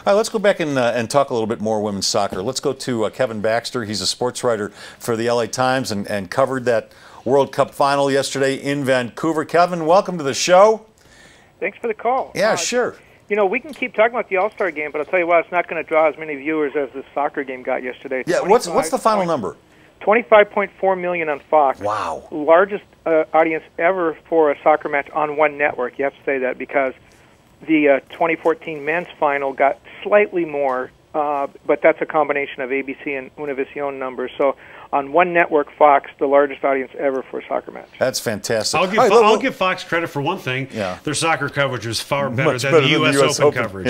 All right, let's go back and talk a little bit more women's soccer. Let's go to Kevin Baxter. He's a sports writer for the LA Times and covered that World Cup final yesterday in Vancouver. Kevin, welcome to the show. Thanks for the call. Yeah, sure. You know, we can keep talking about the All-Star game, but I'll tell you what, it's not going to draw as many viewers as the soccer game got yesterday. Yeah, what's the final number? 25.4 million on Fox. Wow. Largest audience ever for a soccer match on one network. You have to say that because the 2014 men's final got slightly more, but that's a combination of ABC and Univision numbers. So on one network, Fox, the largest audience ever for a soccer match. That's fantastic. I'll give Fox credit for one thing. Yeah. Their soccer coverage was far better than the U.S. Open coverage.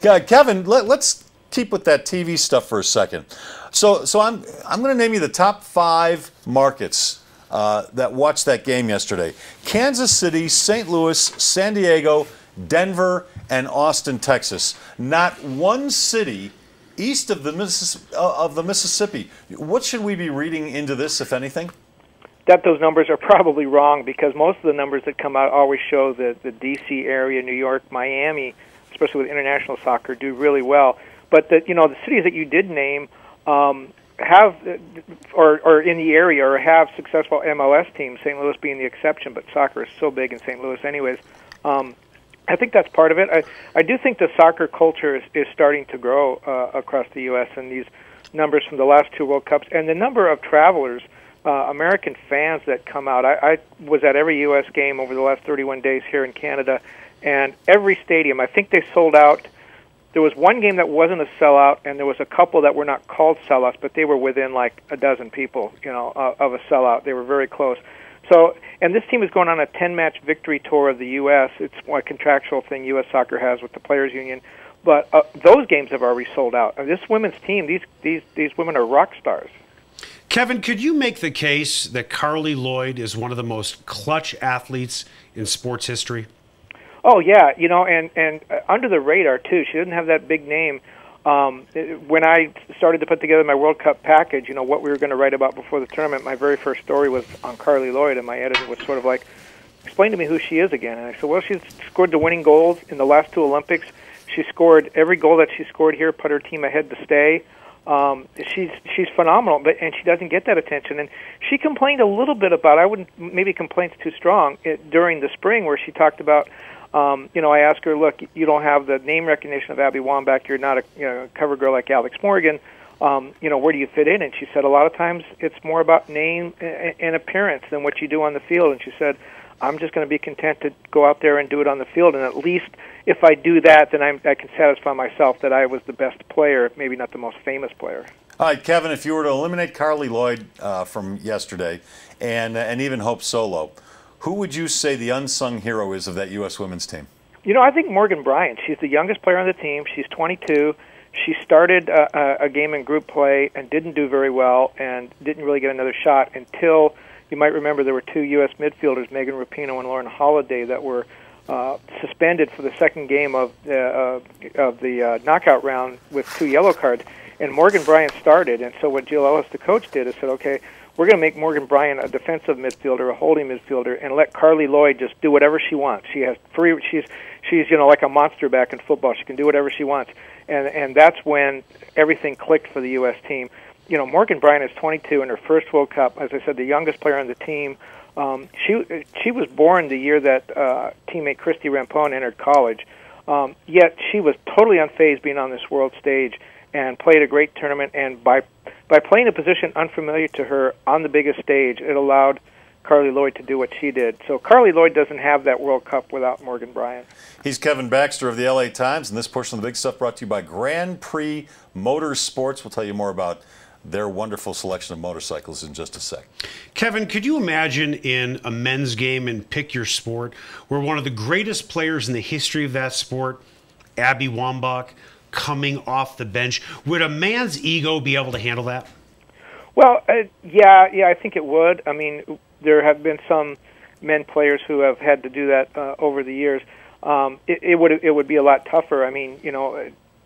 Yeah. Kevin, let's keep with that TV stuff for a second. So I'm going to name you the top 5 markets that watched that game yesterday. Kansas City, St. Louis, San Diego, Denver, and Austin, Texas. Not one city east of the Mississippi. What should we be reading into this, if anything? That those numbers are probably wrong because most of the numbers that come out always show that the D.C. area, New York, Miami, especially with international soccer, do really well. But the cities that you did name have or in the area or have successful MLS teams. St. Louis being the exception, but soccer is so big in St. Louis, anyways. I think that's part of it. I do think the soccer culture is starting to grow across the U.S. and these numbers from the last 2 World Cups and the number of travelers, American fans that come out. I was at every U.S. game over the last 31 days here in Canada, and every stadium, I think they sold out. There was one game that wasn't a sellout, and there was a couple that were not called sellouts, but they were within like a dozen people, of a sellout. They were very close. So, and this team is going on a 10-match victory tour of the U.S. It's a contractual thing U.S. Soccer has with the Players Union, but those games have already sold out. This women's team, these women are rock stars. Kevin, could you make the case that Carly Lloyd is one of the most clutch athletes in sports history? Oh yeah, and under the radar too. She didn't have that big name. When I started to put together my World Cup package, what we were going to write about before the tournament, my very first story was on Carly Lloyd, and my editor was sort of like, explain to me who she is again. And I said, well, she's scored the winning goals in the last 2 Olympics. She scored every goal that she scored here, put her team ahead to stay. She's phenomenal, and she doesn't get that attention. And she complained a little bit about, I wouldn't, maybe complaints too strong, during the spring where she talked about, I asked her, look, you don't have the name recognition of Abby Wambach. You're not a cover girl like Alex Morgan. Where do you fit in? And she said a lot of times it's more about name and appearance than what you do on the field. And she said, I'm just going to be content to go out there and do it on the field. And at least if I do that, then I can satisfy myself that I was the best player, maybe not the most famous player. All right, Kevin, if you were to eliminate Carly Lloyd from yesterday and even Hope Solo, who would you say the unsung hero is of that U.S. women's team? I think Morgan Bryant. She's the youngest player on the team. She's 22. She started a game in group play and didn't do very well and didn't really get another shot until, you might remember, there were 2 U.S. midfielders, Megan Rapinoe and Lauren Holiday, that were suspended for the second game of the knockout round with 2 yellow cards. And Morgan Bryant started, and so what Jill Ellis, the coach, did is said, okay, we're going to make Morgan Bryant a defensive midfielder, a holding midfielder, and let Carly Lloyd just do whatever she wants. She has free. She's like a monster back in football. She can do whatever she wants, and that's when everything clicked for the U.S. team. Morgan Bryant is 22 in her first World Cup. As I said, the youngest player on the team. She was born the year that teammate Christy Rampone entered college. Yet she was totally unfazed being on this world stage and played a great tournament. And by playing a position unfamiliar to her on the biggest stage, it allowed Carly Lloyd to do what she did. So Carly Lloyd doesn't have that World Cup without Morgan Bryant. He's Kevin Baxter of the LA Times, and this portion of the big stuff brought to you by Grand Prix Motorsports. We'll tell you more about their wonderful selection of motorcycles in just a sec. Kevin, could you imagine in a men's game in Pick Your Sport where one of the greatest players in the history of that sport, Abby Wambach, coming off the bench? Would a man's ego be able to handle that? Well, yeah, I think it would. I mean, there have been some men players who have had to do that over the years. It would be a lot tougher. I mean,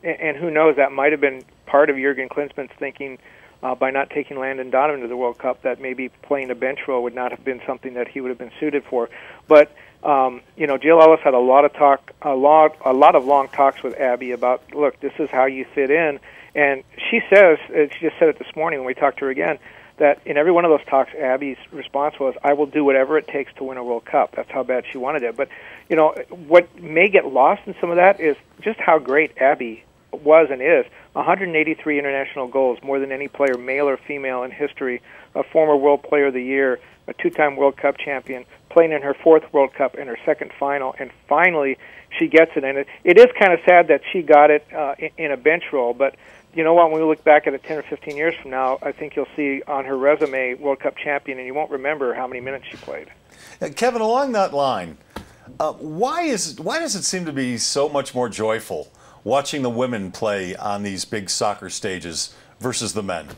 and who knows, that might have been part of Jurgen Klinsmann's thinking by not taking Landon Donovan to the World Cup, that maybe playing a bench role would not have been something that he would have been suited for. But Jill Ellis had a lot of long talks with Abby about, look, this is how you fit in. And she says, she just said it this morning when we talked to her again, that in every one of those talks, Abby's response was, I will do whatever it takes to win a World Cup. That's how bad she wanted it. But, what may get lost in some of that is just how great Abby was and is. 183 international goals, more than any player, male or female, in history, a former World Player of the Year, a two-time World Cup champion, playing in her fourth World Cup and her second final, and finally she gets it. And it is kind of sad that she got it in a bench role, but you know what, when we look back at it 10 or 15 years from now, I think you'll see on her resume World Cup champion, and you won't remember how many minutes she played. Kevin, along that line, why does it seem to be so much more joyful watching the women play on these big soccer stages versus the men?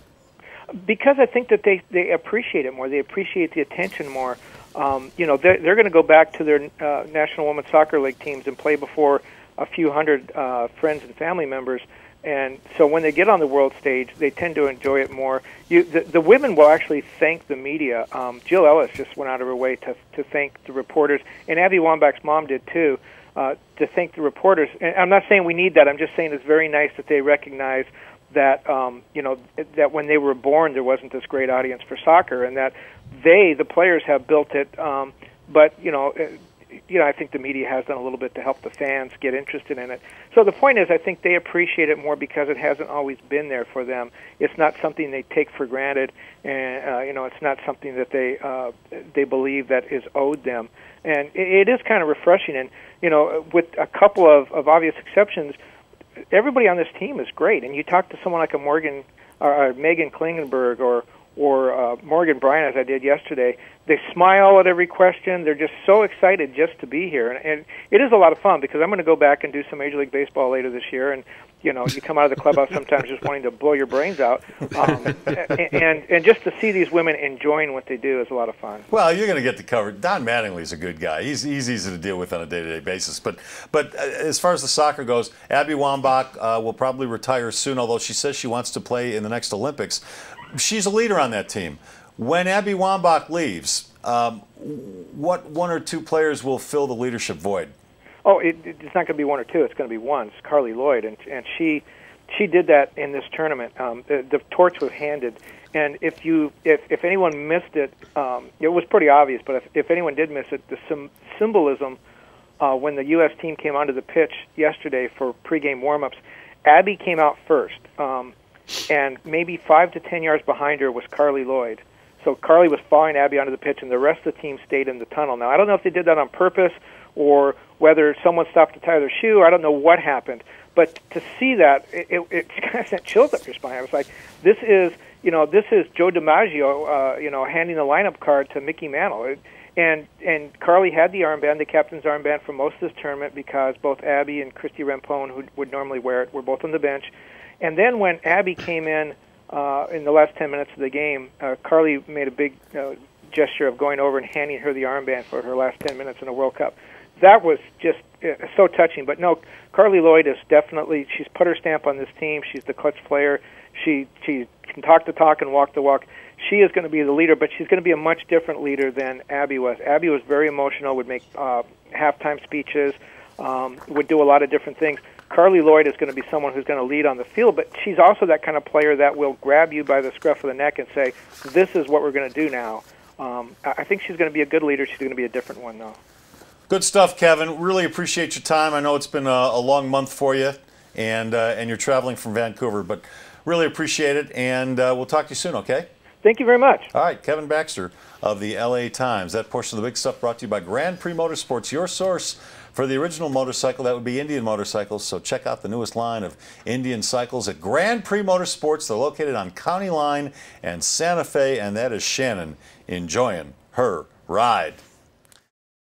Because I think that they appreciate it more. They appreciate the attention more. They're going to go back to their National Women's Soccer League teams and play before a few hundred friends and family members. And so when they get on the world stage, they tend to enjoy it more. The women will actually thank the media. Jill Ellis just went out of her way to thank the reporters, and Abby Wambach's mom did too, to thank the reporters. And I'm not saying we need that. I'm just saying it's very nice that they recognize that that when they were born there wasn't this great audience for soccer, and that the players have built it. But I think the media has done a little bit to help the fans get interested in it. So the point is, I think they appreciate it more because it hasn't always been there for them. It's not something they take for granted, and it's not something that they believe that is owed them. And it is kind of refreshing. And with a couple of obvious exceptions, everybody on this team is great. And you talk to someone like a Megan Klingenberg or Morgan Bryant, as I did yesterday, they smile at every question. They're just so excited just to be here. And it is a lot of fun because I'm going to go back and do some Major League Baseball later this year. And, you come out of the clubhouse sometimes just wanting to blow your brains out. And just to see these women enjoying what they do is a lot of fun. Well, you're going to get to cover. Don Mattingly's a good guy. He's easy to deal with on a day-to-day basis. But as far as the soccer goes, Abby Wambach will probably retire soon, although she says she wants to play in the next Olympics. She's a leader on that team. When Abby Wambach leaves, what one or two players will fill the leadership void? Oh, it's not going to be one or two. It's going to be one. It's Carly Lloyd, and she did that in this tournament. The torch was handed, and if anyone missed it, it was pretty obvious. But if anyone did miss it, the symbolism when the U.S. team came onto the pitch yesterday for pregame warmups, Abby came out first. And maybe 5 to 10 yards behind her was Carly Lloyd. So Carly was following Abby onto the pitch, and the rest of the team stayed in the tunnel. Now, I don't know if they did that on purpose or whether someone stopped to tie their shoe. I don't know what happened. But to see that, it kind of sent chills up your spine. I was like, this is Joe DiMaggio, handing the lineup card to Mickey Mantle. And Carly had the armband, the captain's armband, for most of this tournament because both Abby and Christy Rampone, who would normally wear it, were both on the bench. And then when Abby came in the last 10 minutes of the game, Carly made a big gesture of going over and handing her the armband for her last 10 minutes in a World Cup. That was just so touching. But no, Carly Lloyd is definitely, she's put her stamp on this team. She's the clutch player. She can talk the talk and walk the walk. She is going to be the leader, but she's going to be a much different leader than Abby was. Abby was very emotional, would make halftime speeches, would do a lot of different things. Carly Lloyd is going to be someone who's going to lead on the field, but she's also that kind of player that will grab you by the scruff of the neck and say, this is what we're going to do now. I think she's going to be a good leader. She's going to be a different one, though. Good stuff, Kevin. Really appreciate your time. I know it's been a long month for you, and you're traveling from Vancouver, but really appreciate it, and we'll talk to you soon, okay? Thank you very much. All right, Kevin Baxter of the LA Times. That portion of the big stuff brought to you by Grand Prix Motorsports, your source for the original motorcycle. That would be Indian motorcycles. So check out the newest line of Indian cycles at Grand Prix Motorsports. They're located on County Line and Santa Fe, and that is Shannon enjoying her ride.